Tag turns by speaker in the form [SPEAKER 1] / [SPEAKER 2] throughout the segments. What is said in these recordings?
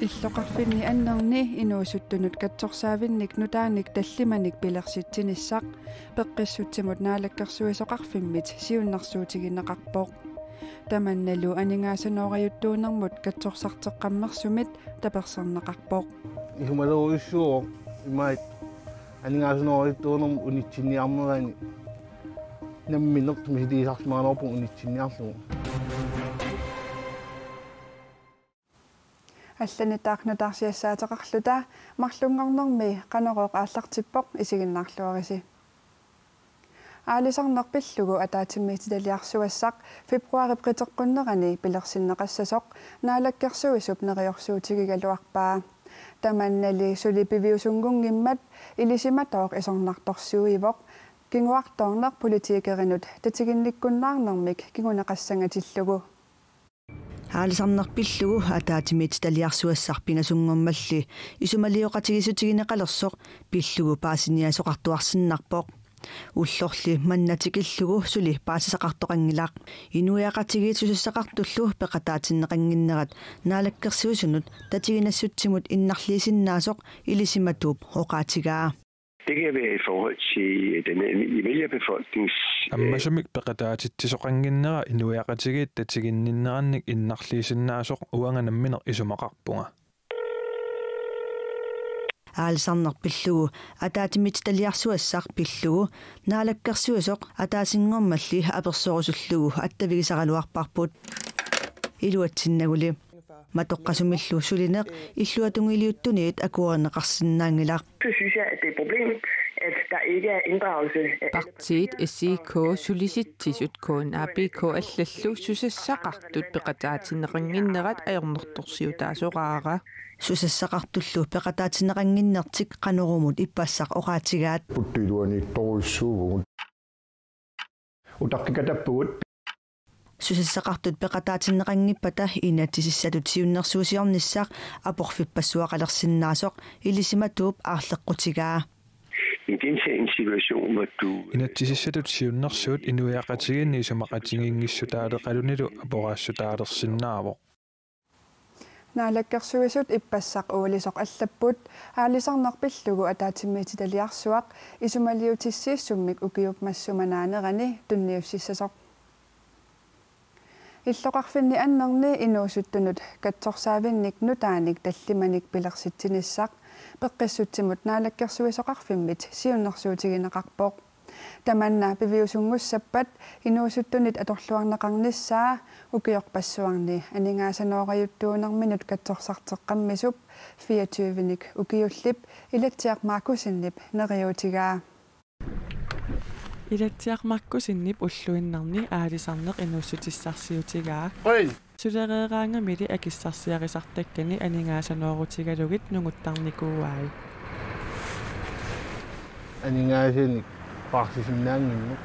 [SPEAKER 1] Иллоқарфинни аннерни инуусуттунут катсорсаавинник нутааник таллиманик пилерситсинissaq пеққиссутсимут наалаккерсуисоқарфиммит сиуннарсуутигинеқарпоқ таманналу анингаасаноориуттуунэрмут катсорсартеққаммерсумит таперсернеқарпоқ
[SPEAKER 2] исумалуиссуо имаит анингаасаноориуттуунэрму унитсинниарнерани намминерт мисилисарсмааноорпу унитсинниарлугу алланитаақнутаарсиассаатеқарлута марлунгорнэрми қанероқ ааллартиппоқ исигиннаарлуариси аалисарнерпиллугу атаатиммиитилиарсуассақ фебруари притеққуннерани пилерсиннеқассасоқ наалаккерсуисуп нериорсуутигигалуарпаа таманнали сулипивиусунгунгиммат илисиматоқ исорнарторсуивоқ кингуарторнер политикеринут татигинниккуннаарнэрмик кигунеқассангатиллугу
[SPEAKER 3] аалисарнерпиллугу атаатимит талиарсуассарпингасунгэрмалли исумалиоқатигисутигинеқалерсоқ пиллугу паасиниасоқартуарсиннарпоқ уллорли маннатикиллугу сули паасисақартоқангилаақ инуяқатигиитсусассақартуллу пеқатаатиннеқангиннерат наалаккерсуисунут татигинассутсимут иннарлиисиннаасоқ илисиматууп оқаатигаа.
[SPEAKER 4] Det kan være i forhold til den vælgerbefolknings...
[SPEAKER 5] Аммасумик пеқатаатитсисоқангиннера инуяқатигиит татигинниннеранник иннарлиисиннаасоқ уанганамминер исумақарпунга.
[SPEAKER 3] аалсарнерпиллугу атаатимит талиарсуассаар пиллугу наалаккерсуисоқ атаасингормалли аперсорусуллугу аттавигисаралуарпарпут илуатсиннагули матоққасумиллу сулинеқ иллуатунгилиуттуниит акуарнеқарсинаангилаа.
[SPEAKER 6] Så synes jeg, at det er et problem, at der ikke er inddragelse.
[SPEAKER 7] Partiet SIK solicittisut KNABK аллаллу сусассақартут пеқатаатинеқангиннерат аёрнэрторсиутаасораара
[SPEAKER 3] сусассақартуллу пеқатаатинеқангиннертик қанерумут иппассақ оқаатигаат
[SPEAKER 8] puttituani toruissuuvugun utaqqiqatappugut
[SPEAKER 3] сусассақартут пеқатаатинеқангиппата инатисиссатут сиуннэрсуусиорниссаақ апорфиппассуақалерсиннаасоқ илисиматууп аарлеққутигаа
[SPEAKER 4] I den situation, hvor du...
[SPEAKER 5] Inattisissatut siunnersuut inuiaqatiginni isumaqatiginngissutaaleqalunilu aporassutaalersinnaavoq
[SPEAKER 1] наалаккерсуисут иппассақ уулисоқ аллаппут аалисарнерпиллугу атаатиммиитилиарсуақ исумалиутиссииссуммик укиупмассуманаанерани тунниуссиссасоқ иллоқарфинни аннерни инуусуттунут катсорсаавинник нутааник таллиманик пилерситсиниссақ пеққиссутсимут наалаккерсуисоқарфиммит сиуннэрсуутигинеқарпоқ таманна пивиусунгуссаппат инуусуттунит аторлуарнеқарниссаа укиорпассуарни анингаасаноориуттуунэрминут катсорсартеққаммисуп 24ник укиуллип илатсиармааккусиннип нериутигаа
[SPEAKER 9] илатсиармаркусиннип уллуиннарни аалисарнеқ инуussутиссарсиутигаа сулереераангамили акиссарсиарисартаккани анингаасаноорутигалугит нугуттарникууаи
[SPEAKER 2] анингаасиник парсисиннаангиннеқ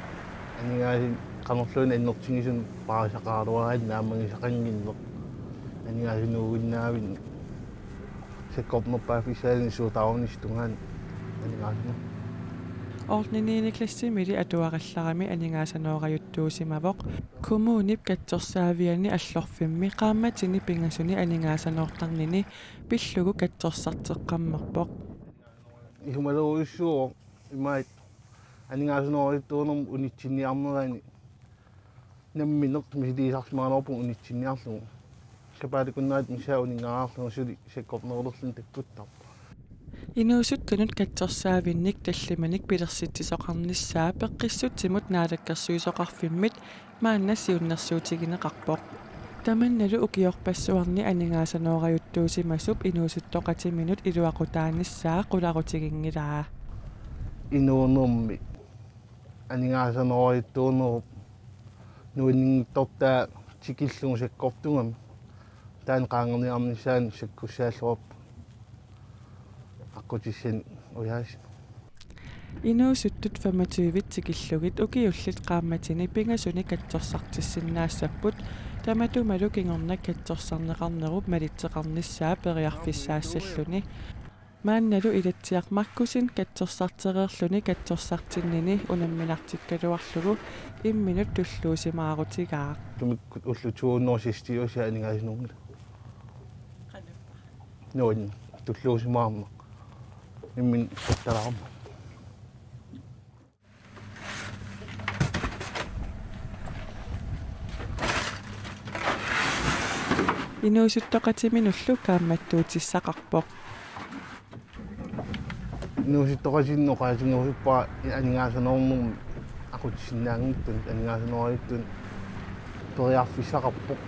[SPEAKER 2] анингаасин qamorluuna innertingisun parisaqaaruaraat naammangisaqanginneq анингаасинуугиннаавин секкорнерпаафисаалини суутаарунистунгаан анингаасина
[SPEAKER 9] орнинини классимили атуаралларами анингаасаноораюттуусимавоқ коммунип катсорсаавиани аллорфимми qaammatini пингасуни анингаасаноортарнини пиллугу катсорсартеққаммерпоқ
[SPEAKER 2] исумалуиссуо имаит анингаасанооритуунерму унитсинниарнерани намминерт мисилисарсмааноорпу унитсинниарлугу капааликуннаат мисааунингаарлугу сули секкорнерлерлин таккуттарпа
[SPEAKER 9] инуусуттунут катсорсаавинник таллиманик пилерситсисоқарниссаа пеққиссутсимут наалаккерсуисоқарфиммит мааннассиуннэрсуутигинеқарпоқ таманналу укиорпассуарни анингаасаноораюттуусимасуп инуусуттоқатиминут илуақутааниссаа қуларутигингилаа
[SPEAKER 2] инуунерми анингаасанооритуунеру нуиннингтортаа тикиллугу саккортугам таан qaangerniarnisaan sakkussaalluap аққутиссин уяас
[SPEAKER 9] инуусуттут 25 тикиллугит укиуллит qaammatini пингасуни катсорсартиссиннаассаппут таматумалу кингорнак катсорсарнеқарнеруп малитсеқарниссаа периарфиссаассаллуни Maannalu ilatsiaqmarkusin katsorsartereerluni katsorsartinnini unamminartikkaluarlugu imminut tulluusimaarutigaa.
[SPEAKER 2] Tumikkut ullutuunnoorsistiusia aningaasinuungila. Noin tulluusimaamma. Immin kattaraamma.
[SPEAKER 9] Inuusuttoqatiminullu kaammattuutissaqarpoq.
[SPEAKER 2] Inuusuttoqasinnoqaasinuusippaa aningaasanoornum aqutissinnaangittun aningaasanoorittun toriarfissaqarpoq.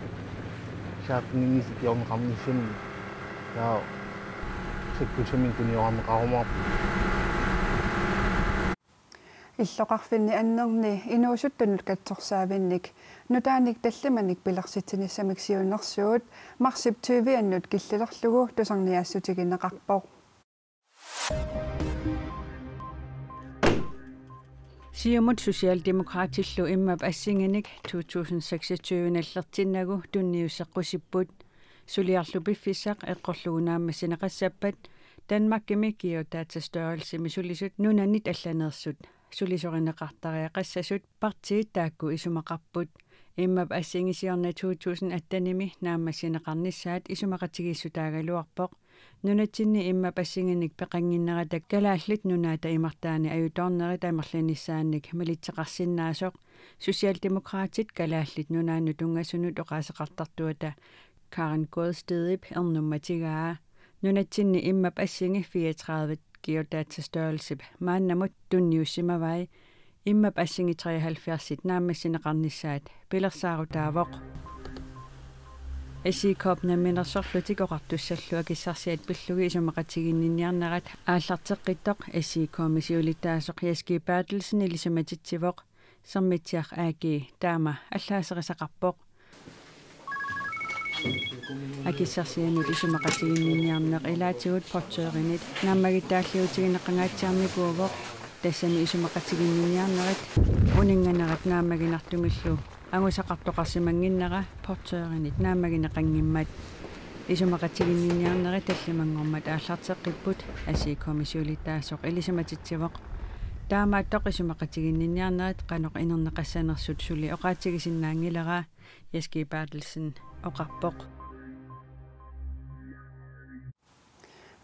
[SPEAKER 2] Saapninnisik yorneqarnissammi. Yaa sikkusamin kuniorarneqarumaarpu.
[SPEAKER 1] Иллоқарфинни аннерни инуусуттунут катсорсаавинник нутааник талламаник пилерситсинissамик сиуннэрсуут марсип 20 аннут киллилерлугу тусарниаассутигинеқарпоқ.
[SPEAKER 3] Siumut Socialdemokratillу иммап ассингиник 2026 наллертиннагу тунниуссеққусиппут сулиарлу пиффиссақ эққорлугунаамма синеқассаппат Данмаркими киотаатсастørrelse мисулисут нунаннит алланерсут сулисоринеқартариа қассасут партиит таакку исумақарпут иммап ассингисиорна 2018-ними нааммассинеқарниссаат исумақатигиссутаагалуарпоқ нунатсинни иммап ассингиник пеқангиннератак калааллит нунаата имартаани аюторнери тамерлиниссаанник милитсеқарсиннаасоқ Socialdemokratit калааллит нунаанну тунгасунут оқаасеқартартуата Karen Gårdstedip ernummatigaa nunatsinni immap assingi 34 geodatastørrelse maannamut tunniussimavai immap assingi 73 naammassineqarnissaat pilersaarutaavoq Assikopna minersorlutik oqartussalluakissarsiat pillugi isumaqatiginninniarnerat aallarteqqittoq assikoomisiulitaasoq Jaski Bertelsen ilisumatitsivoq sermitiaq aagi taama allaaserisaqarpoq Akissarsianut isumaqatiginninniarneq ilaatigut portørinit naamagitaalliutigineqangaatiarmikuuvoq tassami isumaqatiginninniarnerat uninganerat naamaginartumillu angusaqartoqarsimanginnera portørinit naamagineqangimmat isumaqatiginninniarneri tallimangormat aallarteqqipput assikoomisiulitaasoq ilisumatitsivoq таамааттоқ исумақатигинниарнерит қаноқ инернеқассанерсут сули оқаатигисиннаангилера Jaski Bertelsen оқарпоқ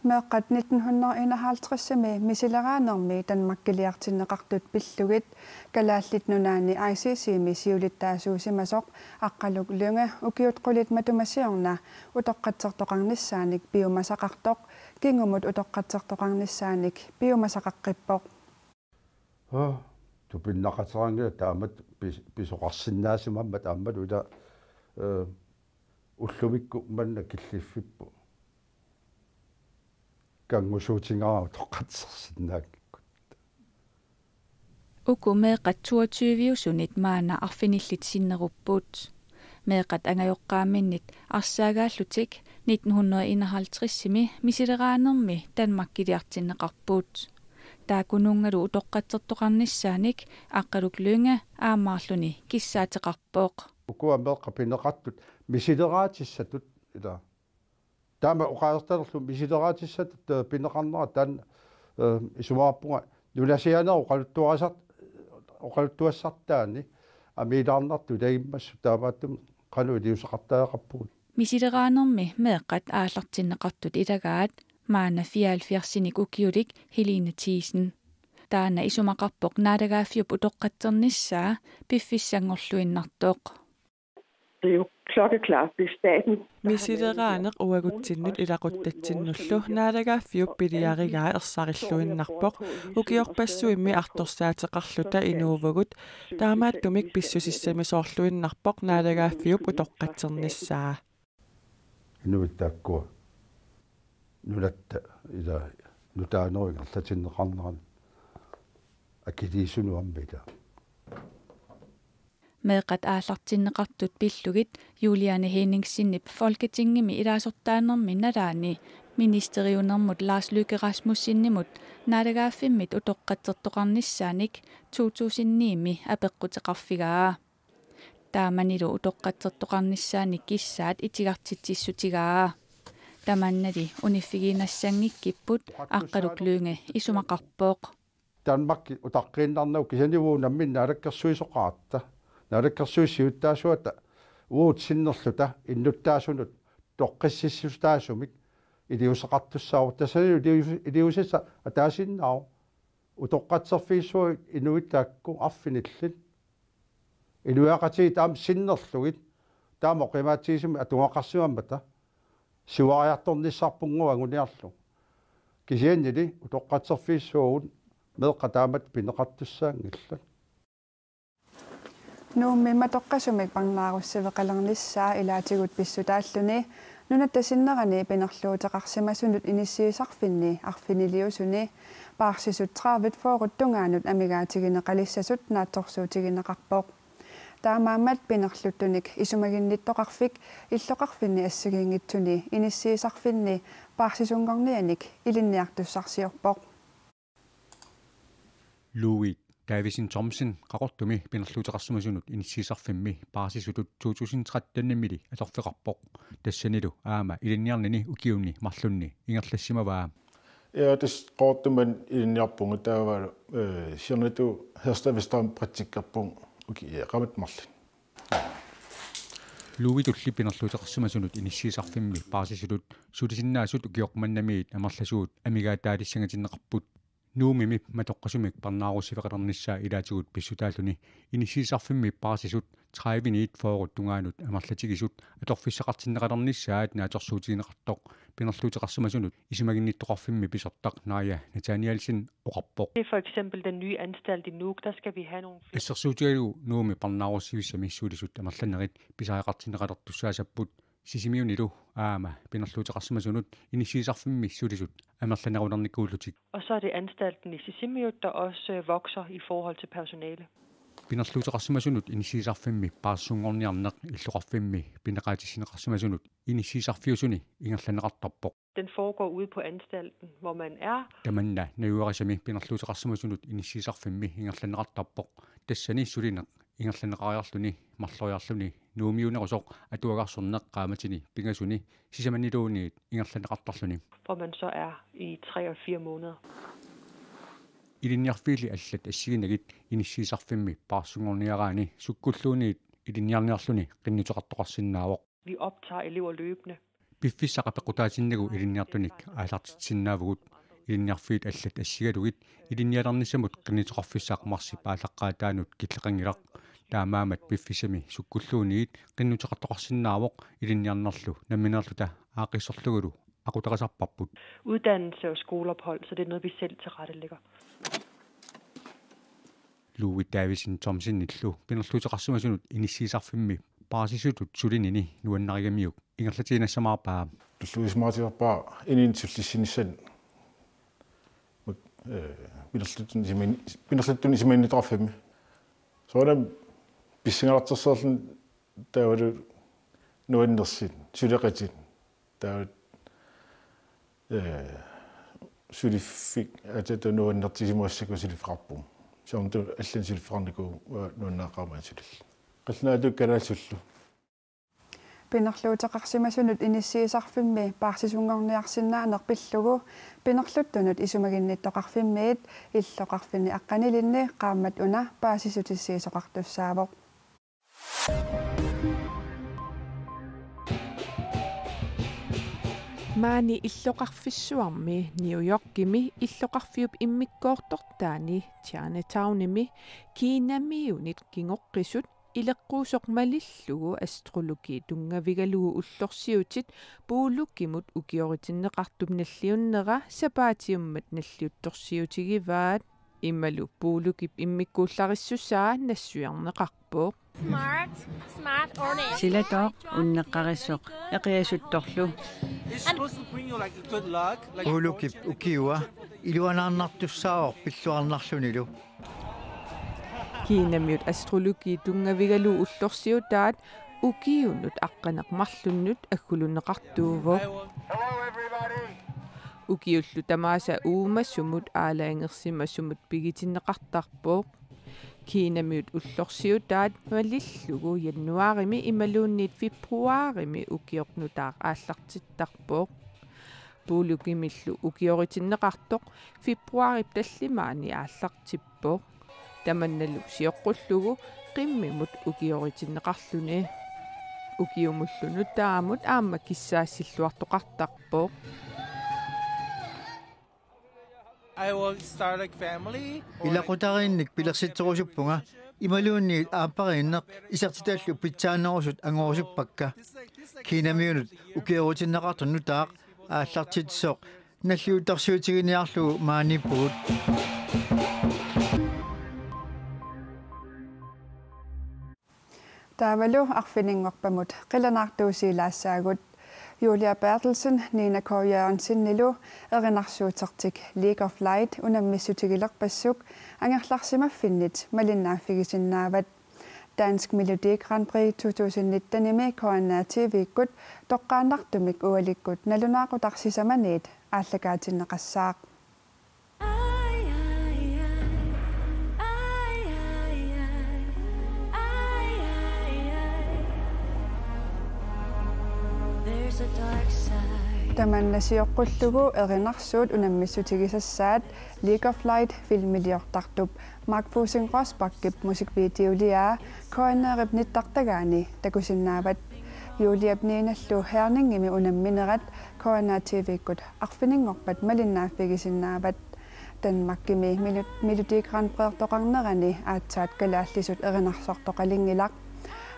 [SPEAKER 1] Meeqqat 1951-сами мисилерааnermi Danmarkкилиартиннеқартут пиллугит калааллит нунаани ICC-ми сиулиттаасуусимасоқ аққалук лунга укиутқулит матумасиорна утоққатсертоқарниссааник биумасақартоқ кингумут утоққатсертоқарниссааник биумасақаққиппоқ
[SPEAKER 8] тупиннақатаранга таамат писоқарсиннаасимамма таамат ула уллумикку манна киллиффиппу кангусуутингаа тоққатсерсиннааккут
[SPEAKER 10] уку меэқат 22-усунит маана арфиниллит синнеруппут меэқат ангайоққааминнит арсаагааллутик 1951-сими мисилераанерми Danmarkкилиартиннеқарпут таакунунгалу утоққатсертоқарниссааник аққалук лунга аамаарлуни киссаатеқарпооқ
[SPEAKER 8] укуа меэққа пинеқартут мисилераатиссатут ила таама оқаертерлу мисилераатиссатут пинеқарнера таан исумаарпунга нуласианеру оқалуттуассартаани амилаарнарту тагиммассу таамааттум қану илиусақартаақарпугут
[SPEAKER 10] мисилераанерми меэққат ааллартиннеқартут илагаат маана 74-синик укиулик Helene Thiesen таана исумақарпоқ наалагааффиуп утоққатсерниссаа пиффиссангорлуиннартоқ
[SPEAKER 6] Det er jo klokkeklart, det er staten.
[SPEAKER 9] Мисилерааneq уагутсиннут илақуттатсиннуллу наалагааффиуп пилиаригаа ерсариллуиннарпоқ укиорпассуимми арторсаатеқарлута инуувагут таамааттумик писсусиссами соорлуиннарпоқ наалагааффиуп утоққатсерниссаа
[SPEAKER 8] инуиттааккуа нулатта ила нутаанеругерлатиннеқарнеран акилиисунуаммила
[SPEAKER 10] меэқат ааллартиннеқартут пиллугит Juliane Henningsenip Folketingimi илаасортааnermi налаани министериунермут Lars Løkke Rasmussinimut наалагааффиммит утоққатсертоқарниссааник 2009-ми апеққутеқарфигаа тааманилу утоққатсертоқарниссааник киссаат итигартитсиссутигаа Tamannali uniffigiinassangikkipput aqqaluklüünge isumaqarpooq.
[SPEAKER 8] Danmark utaqqinarnau kisanivuunammin naalakkersuisoqaatta. Naalakkersuissiuttaasuata uut sinnerluta innuttaasunut toqqississutaasumik iliusaqartussaavut tasani iliusissa ataasinnaau utoqqatserfiissui inuittaakku affinillin inuaqati taam sinnerlugit taam oqimaatiisumi atungaqarsuammata siuariartornissarpunguanguniarlu kisiannili utoqqatserfiissuugun meeqqataamat pineqartussaangillat
[SPEAKER 1] Nuummi matoqqasumik parnaarussiveqalernissaa ilaatigut pissutaalluni nunattasinnerani pinerluuteqarsimasunut inissiisarfinni arfiniliusuni paarsisut traavit fooruttungaanut amigaatigineqalissasut naattorsuutigineqarpooq taamaammat pinerluttunik isumaginnittoqarfik illoqarfinni assigiingitsuni inissiisarfinni paarsisunngornianik ilinniartussarsiorpooq
[SPEAKER 11] Louis Davidson Thomson qaqortumi pinerluuteqarsumasunut inissiisarfimmi paasisutut 2013 atorfeqarpoq tassanilu aama ilinniarnini ukiunni marlunni ingerlassimavaa
[SPEAKER 12] tas qortuman ilinniarpungu taava sirnitu herstavistram pratikkarpung uki qamat marlun
[SPEAKER 11] Louis tulli pinerluuteqarsumasunut inissiisarfimmi paasisutut sulisinnaasut ukiormannamiit amarlasuut amigaataalissangatinneqarput nuumimi matoqqasumik parnaarussiveqalernissaa ilaatigut pissutaalluni inissiisarfimmi paasisut 30 fooruttungaanut amarlatigisut atorfissaqartinneqalernissaat naatorsuutigineqartoq pinerluuteqarsumasunut isumaginnittoqarfimmi pisertaq Naja Nathanielsen oqarpoq.
[SPEAKER 13] Det er for eksempel den nye anstalt i Nuuk, der skal vi have nogle
[SPEAKER 11] Assersuutigalu nuumi parnaarussivissami suulisut amarlannerit pisaaaqartinneqalertussaasapпут sisimiunilu aama pinerluuteqarsumasunut inissiisarfimmi suulisut amerlanerunernikkuullutik.
[SPEAKER 13] Og så er det anstalten i Sisimiut, der også vokser i forhold til personale.
[SPEAKER 11] Pinerluuteqarsumasunut inissiisarfimmi paassungorniarneq illoqarfimmi pineqaatissineqarsumasunut inissiisarfiusuni ingerlaneqartarpoq.
[SPEAKER 13] Den foregår ude på anstalten, hvor man er.
[SPEAKER 11] Tamanna nayuarisami pinerluuteqarsumasunut inissiisarfimmi ingerlaneqartarpoq tassani sulineq ingerlaneqariarluni marloriarluni nuumiunerusoq atuagarsorneq qaamatini pingasuni sisamaniluuniit ingerlaneqartarluni.
[SPEAKER 13] Hvor man så er i 3 og 4 måneder.
[SPEAKER 11] Ilinniarfiili allat assiginagit inissiisarfimmi paarsungorniaraani sukkulluuniit ilinniarniarluni qinnutoqartoqarsinnaawoq.
[SPEAKER 13] Vi optager elever løbende.
[SPEAKER 11] Piffissaqapequtaatinnegu ilinniartunik aalartitsinaavugut ilinniarfiit allat assigalugit ilinnialernissamut qinnutoqarfissaaqmarsi paallaqqaataanut killeqangilaq taamaamat piffissami sukkulluuniit qinnutoqartoqarsinnaawoq ilinniarnerlu namminerluta aaqissorlugulu aqutaqasarparput.
[SPEAKER 13] Uddannelse og skoleophold, så det er noget, vi selv tilrettelægger.
[SPEAKER 11] Louis Davidson Thomson illu pinerluuteqarsumasunut inissiisarfimmi paasisutut sulinini nuannarigamiuk ingerlatiinassamaarpaa
[SPEAKER 12] tusluismaatiarpaa iniintullissinnissan pinerluttun isimainnitorfimmi soona pissingalarterserlun taavalu nuannersin suleqatin taavat sulifik atata nuannertisimuassako sulifqarpum soomtu allan sulifqarniku nuannaaqaamaatulil qallnaatu kalaalsullu
[SPEAKER 1] pinerluuteqarsimasunut inissiisarfimmi paarsisunngorniarsinnaaneq pillugu pinerluttunut isumaginnittoqarfimmiit illoqarfinni aqqanilinni qaammat una paasisutissiisoqartussaavoq
[SPEAKER 7] Maani illoqarfissuarmi New Yorkimi illoqarfiup immikkoortortaani Chinatownimi kiinamiunit kingoqqisut ileqquusoqmalillugu astrologi tungavigalugu ullorsiutit puulukkimut ukioritinneqartup nalliunnera sapaatiummat nalliuttorsiutigivaat immalu puulukip immikkuullarissusaa nassuarneqarpuuq
[SPEAKER 3] Smart orange. Silator unneqqarissoq eqiasuttorlu.
[SPEAKER 14] Puulukip ukiua iluanaarnartussaavoq pilluarnarlunilu.
[SPEAKER 7] Kiinamiut astrologi tungavigalu ullorsiutaat ukiunnut aqqaneqmarlunnut aggulunneqartuuvo. Ukiullu tamaasa uumassumut aalaangersimassumut pigitinneqartarpuuq. Kiinamiut ullorsiutaat malillugu januarimi imaluunniit februarimi ukiornutaaq aallartittarpuuq puulukimillu ukioritinneqartoq februarip tallimaani ааллартиппоо таманналу сиоққуллугу қиммимут ukioritinneqarluni ukiumulлуну таамут аама киссаассиллуартоқартарпоо
[SPEAKER 15] I will start a family.
[SPEAKER 14] Ilaqutarinnik pilersitsorusuppunga imaluunni aapparinneq isartitaallu pitsaannerusut angorusuppakka kiinamiunut ukiorutinnaqartunnu taaq aallartitsoq nalliutarsuutiginiarlugu maanippugut
[SPEAKER 1] Taavalu arfininngorpamut qilanartuusiilaassaagut Julia Bertelsen, Nina K. Jørgensen Nilu, erinarsuutartik League of Light, unammissutigillerpassuk, angerlarsimaffinnit, malinnaaffigisinaavat. Dansk Melodi Grand Prix 2019 ime koannaa TV-gut, toqqaannartumik ualikkut, nalunaaqutarsisamaneet, aallakaatinneqassaaq. Tamannasiuqqullugu erinarsuut unammissutigissassaat League of Light filmiliortartup Mark Pusing Rosbakkip musikvideoliaa koanneerip nittartagaani takusinnaavat Juliap niinallu Herningimi unamminerat koannaa TV-gut arfininngorpat malinnaaffigisinaavat Danmarkimi Melodi Grand Prix toqarnerani aatsaat kalaallisut erinarsortoqalingilaq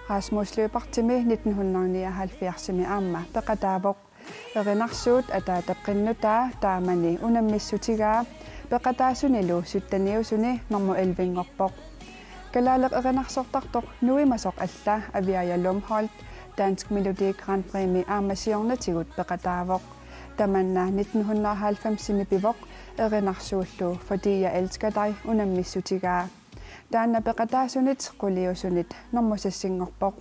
[SPEAKER 1] Rasmus Løbertimi 1979 aamma peqataavoq erinarsuut ataataqinnutaa taamani unammissutigaa peqataasunilu suttaniusuni normu elvingorpoq kalaaleq erinarsortartoq nuimasoq alla Aviaja Lumholt Dansk Melodi Grand Prix mi aamasiornatigut peqataavoq tamanna 1990 pivoq erinarsuullu Fordi jeg elsker dig unammissutigaa taanna peqataasunit quliusunit normusassingorpoq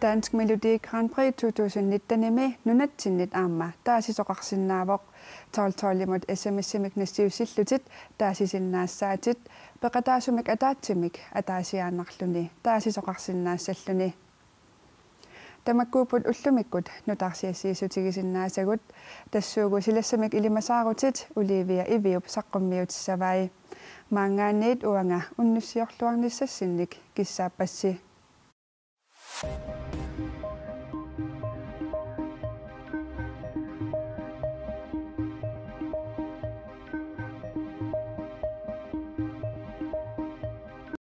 [SPEAKER 1] Dansk Melodi Grand Prix 2019 ime nunatsinit aamma taasisoqarsinnaavoq tollimut SMS-imik nastiusillutit taasisinnaasaatit peqataasumik ataatsimik ataasiaannarluni taasisoqarsinnaassalluni tamakkuuput ullumikkut nutarsiassiisutigisinnaassagut tassuugu silassamik ilimasaarutit Olivia Iviup saqqummiutissavai maangaanniit uanga unnussiorluarnissassinnik kissaappassi